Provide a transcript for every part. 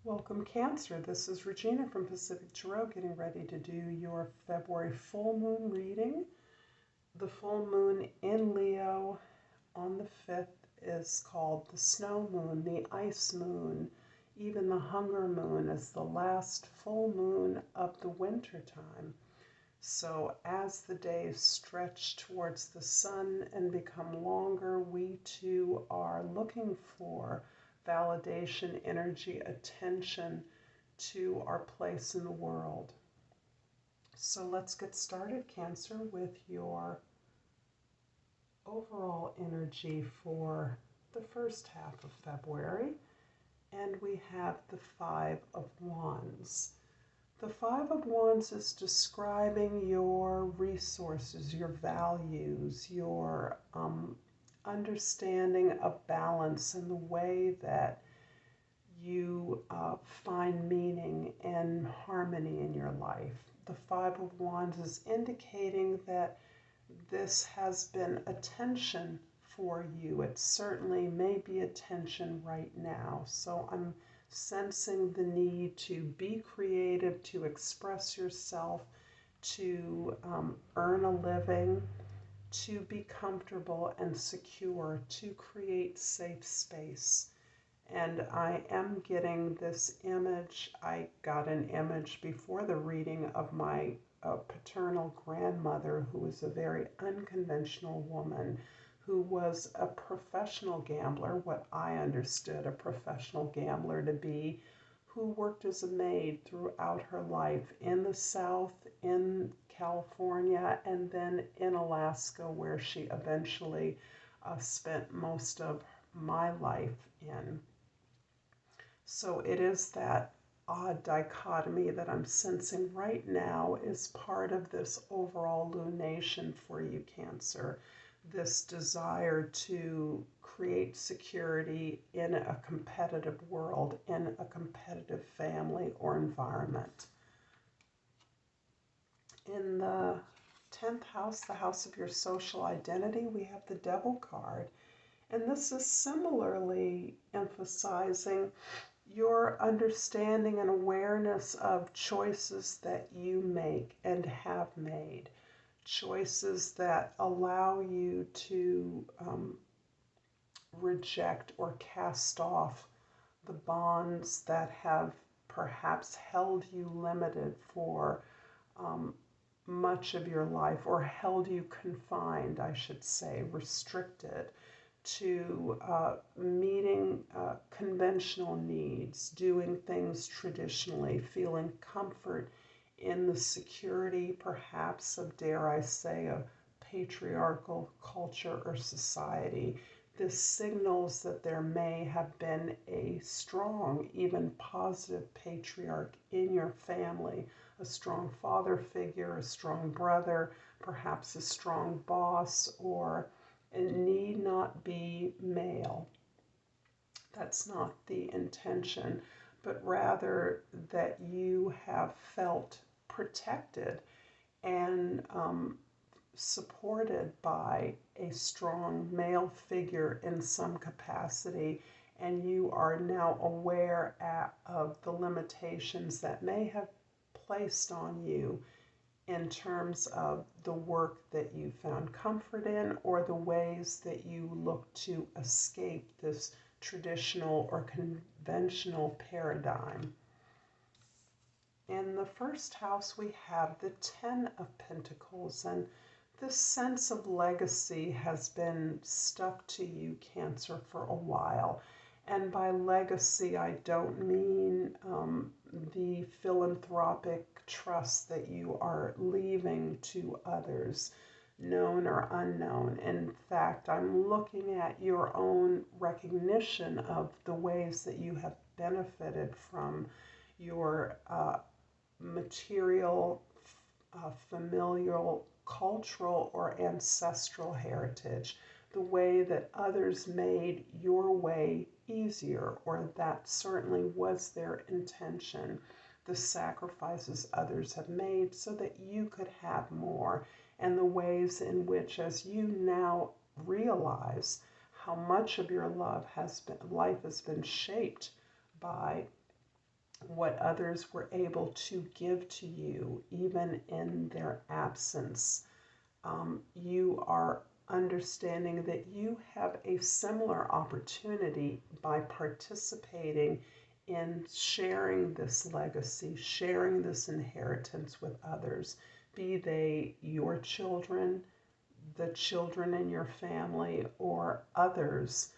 Welcome, Cancer. This is Regina from Pacific Tarot getting ready to do your February full moon reading. The full moon in Leo on the 5th is called the snow moon, the ice moon, even the hunger moon is the last full moon of the winter time. So as the days stretch towards the sun and become longer, we too are looking for validation, energy, attention to our place in the world. So let's get started, Cancer, with your overall energy for the first half of February. And we have the Five of Wands. The Five of Wands is describing your resources, your values, your understanding of balance and the way that you find meaning and harmony in your life. The Five of Wands is indicating that this has been a tension for you. It certainly may be a tension right now. So I'm sensing the need to be creative, to express yourself, to earn a living, to be comfortable and secure, to create safe space. And I am getting this image. I got an image before the reading of my paternal grandmother, who was a very unconventional woman, who was a professional gambler, what I understood a professional gambler to be, who worked as a maid throughout her life in the South, in California, and then in Alaska, where she eventually spent most of my life in. So it is that odd dichotomy that I'm sensing right now is part of this overall lunation for you, Cancer. This desire to create security in a competitive world, in a competitive family or environment. In the 10th house, the house of your social identity, we have the Devil card. And this is similarly emphasizing your understanding and awareness of choices that you make and have made. Choices that allow you to reject or cast off the bonds that have perhaps held you limited for much of your life, or held you confined, I should say, restricted to meeting conventional needs, doing things traditionally, feeling comfort in the security, perhaps, of, dare I say, a patriarchal culture or society. This signals that there may have been a strong, even positive patriarch in your family, a strong father figure, a strong brother, perhaps a strong boss, or it need not be male. That's not the intention, but rather that you have felt protected and supported by a strong male figure in some capacity, and you are now aware of the limitations that may have placed on you in terms of the work that you found comfort in, or the ways that you look to escape this traditional or conventional paradigm. In the first house, we have the Ten of Pentacles, and this sense of legacy has been stuck to you, Cancer, for a while. And by legacy, I don't mean the philanthropic trust that you are leaving to others, known or unknown. In fact, I'm looking at your own recognition of the ways that you have benefited from your material, familial, cultural, or ancestral heritage, the way that others made your way easier, or that certainly was their intention, the sacrifices others have made so that you could have more, and the ways in which, as you now realize how much of your life has been shaped by what others were able to give to you, even in their absence. You are understanding that you have a similar opportunity by participating in sharing this legacy, sharing this inheritance with others, be they your children, the children in your family, or others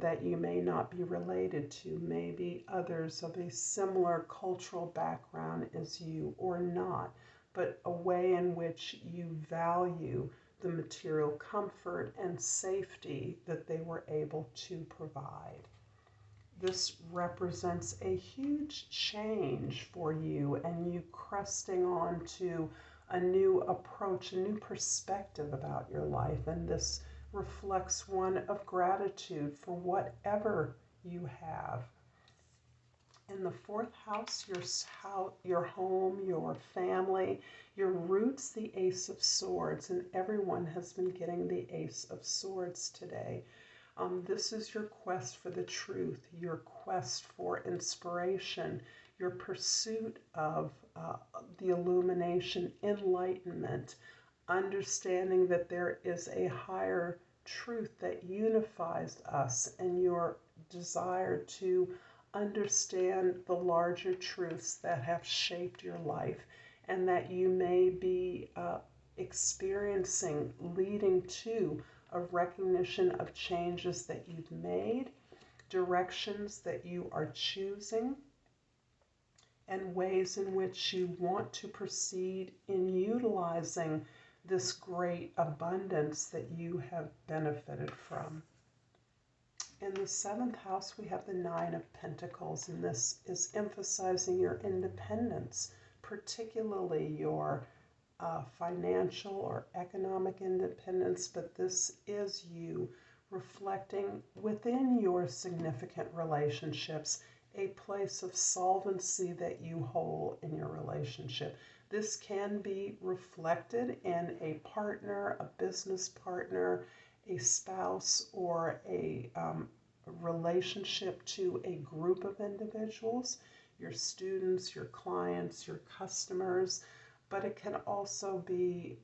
that you may not be related to, maybe others of a similar cultural background as you or not, but a way in which you value the material comfort and safety that they were able to provide. This represents a huge change for you and you cresting on to a new approach, a new perspective about your life. And this reflects one of gratitude for whatever you have. In the fourth house, your home, your family, your roots, the Ace of Swords, and everyone has been getting the Ace of Swords today. This is your quest for the truth, your quest for inspiration, your pursuit of the illumination, enlightenment, understanding that there is a higher truth that unifies us, and your desire to understand the larger truths that have shaped your life and that you may be experiencing, leading to a recognition of changes that you've made, directions that you are choosing, and ways in which you want to proceed in utilizing this great abundance that you have benefited from. In the seventh house, we have the Nine of Pentacles, and this is emphasizing your independence, particularly your financial or economic independence, but this is you reflecting within your significant relationships a place of solvency that you hold in your relationship. This can be reflected in a partner, a business partner, a spouse, or a relationship to a group of individuals, your students, your clients, your customers, but it can also be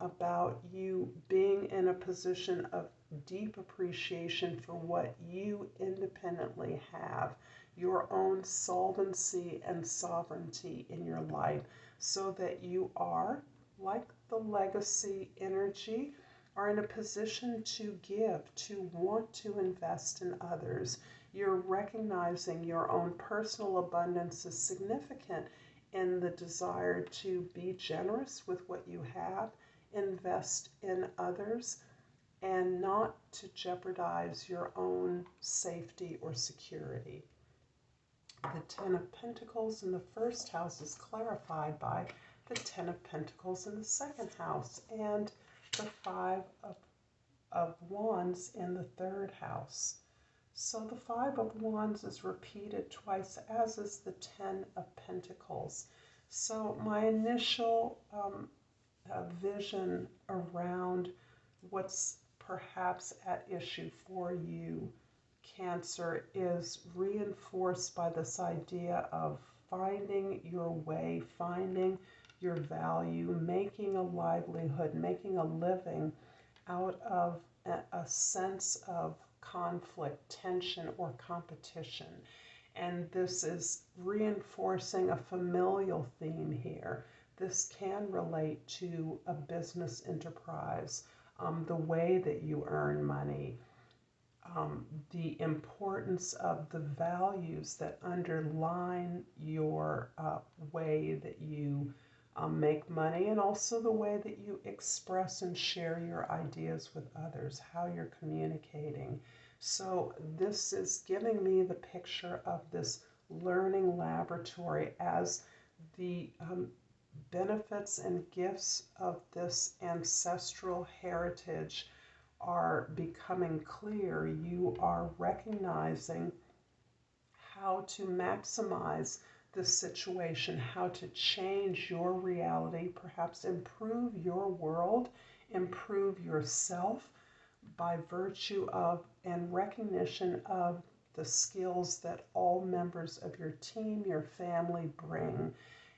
about you being in a position of deep appreciation for what you independently have, your own solvency and sovereignty in your life, so that you are, like the legacy energy, are in a position to give, to want to invest in others. You're recognizing your own personal abundance is significant in the desire to be generous with what you have, invest in others, and not to jeopardize your own safety or security. The Ten of Pentacles in the first house is clarified by the Ten of Pentacles in the second house, and the Five of Wands in the third house. So the Five of Wands is repeated twice, as is the Ten of Pentacles. So my initial vision around what's perhaps at issue for you, Cancer, is reinforced by this idea of finding your way, finding your value, making a livelihood, making a living out of a sense of conflict, tension, or competition. And this is reinforcing a familial theme here. This can relate to a business enterprise, the way that you earn money, the importance of the values that underline your way that you make money, and also the way that you express and share your ideas with others, how you're communicating. So this is giving me the picture of this learning laboratory as the benefits and gifts of this ancestral heritage are becoming clear. You are recognizing how to maximize the situation, how to change your reality, perhaps improve your world, improve yourself by virtue of and recognition of the skills that all members of your team, your family bring,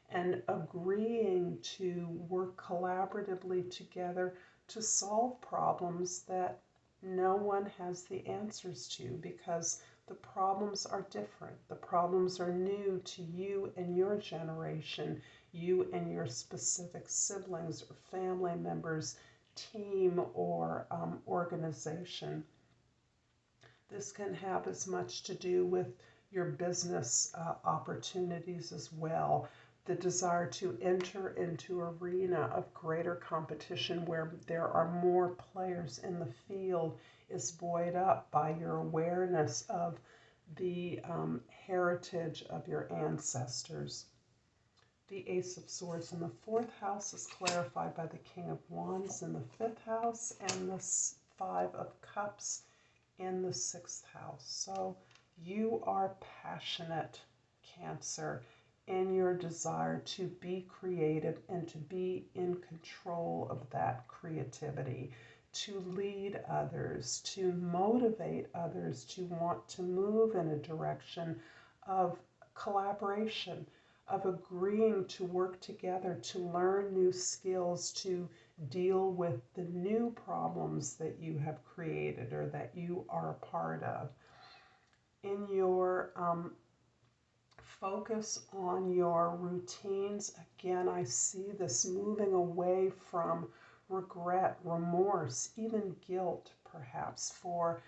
and agreeing to work collaboratively together to solve problems that no one has the answers to, because the problems are different. The problems are new to you and your generation, you and your specific siblings or family members, team, or organization. This can have as much to do with your business opportunities as well. The desire to enter into an arena of greater competition where there are more players in the field is buoyed up by your awareness of the heritage of your ancestors. The Ace of Swords in the 4th house is clarified by the King of Wands in the 5th house and the 5 of Cups in the 6th house. So you are passionate, Cancer, in your desire to be creative and to be in control of that creativity, to lead others, to motivate others, to want to move in a direction of collaboration, of agreeing to work together, to learn new skills, to deal with the new problems that you have created or that you are a part of. In your focus on your routines, again, I see this moving away from regret, remorse, even guilt, perhaps, for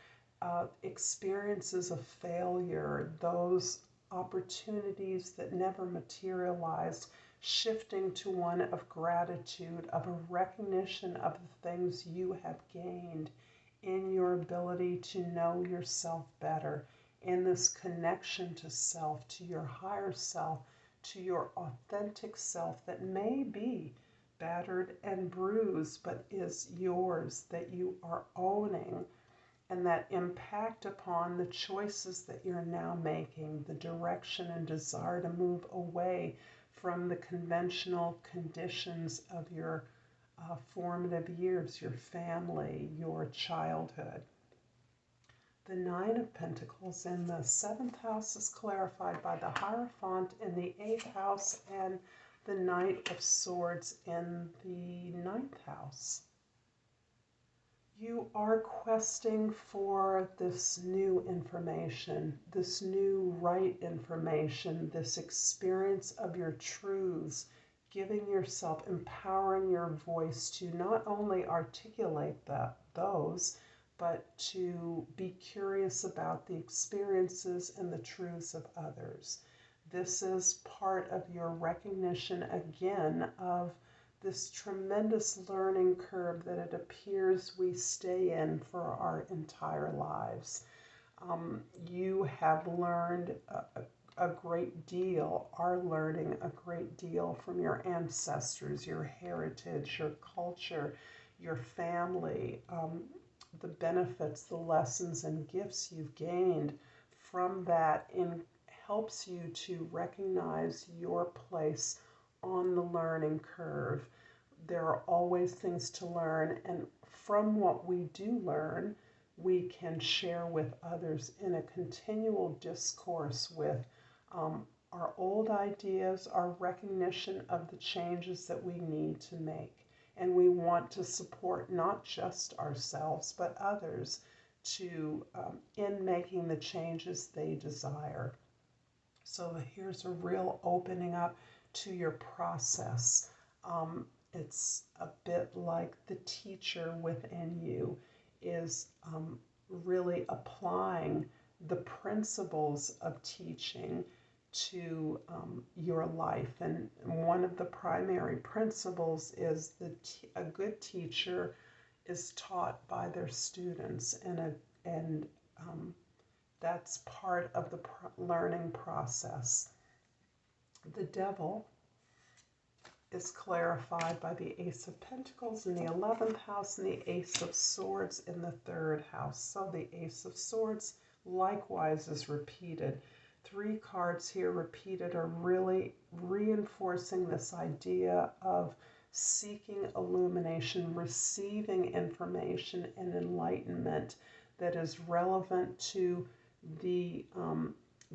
experiences of failure, those opportunities that never materialized, shifting to one of gratitude, of a recognition of the things you have gained in your ability to know yourself better, in this connection to self, to your higher self, to your authentic self that may be battered and bruised, but is yours, that you are owning, and that impact upon the choices that you're now making, the direction and desire to move away from the conventional conditions of your formative years, your family, your childhood. The 9 of Pentacles in the 7th house is clarified by the Hierophant in the 8th house and the Knight of Swords in the 9th house. You are questing for this new information, this new right information, this experience of your truths, giving yourself, empowering your voice to not only articulate those, but to be curious about the experiences and the truths of others. This is part of your recognition, again, of this tremendous learning curve that it appears we stay in for our entire lives. You have learned a great deal, are learning a great deal from your ancestors, your heritage, your culture, your family, the benefits, the lessons and gifts you've gained from that helps you to recognize your place on the learning curve. There are always things to learn, and from what we do learn, we can share with others in a continual discourse with our old ideas, our recognition of the changes that we need to make. And we want to support not just ourselves, but others to in making the changes they desire. So here's a real opening up to your process. It's a bit like the teacher within you is really applying the principles of teaching to your life. And one of the primary principles is that a good teacher is taught by their students, and that's part of the learning process. The Devil is clarified by the Ace of Pentacles in the 11th house and the Ace of Swords in the 3rd house. So the Ace of Swords likewise is repeated. 3 cards here repeated are really reinforcing this idea of seeking illumination, receiving information and enlightenment that is relevant to the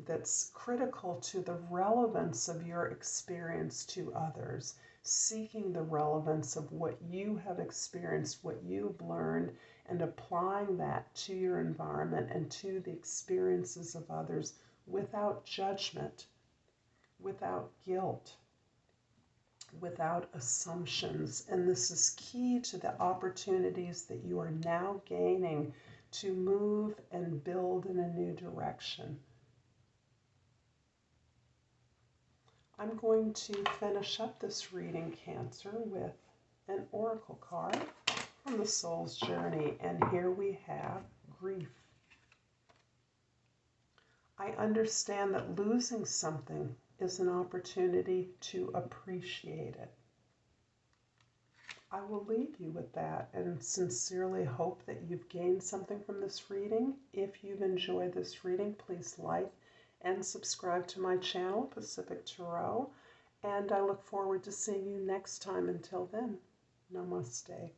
that's critical to the relevance of your experience to others, seeking the relevance of what you have experienced, what you've learned, and applying that to your environment and to the experiences of others without judgment, without guilt, without assumptions. And this is key to the opportunities that you are now gaining to move and build in a new direction. I'm going to finish up this reading, Cancer, with an oracle card from the soul's journey. And here we have grief. I understand that losing something is an opportunity to appreciate it. I will leave you with that and sincerely hope that you've gained something from this reading. If you've enjoyed this reading, please like and subscribe to my channel, Pacific Tarot. And I look forward to seeing you next time. Until then, Namaste.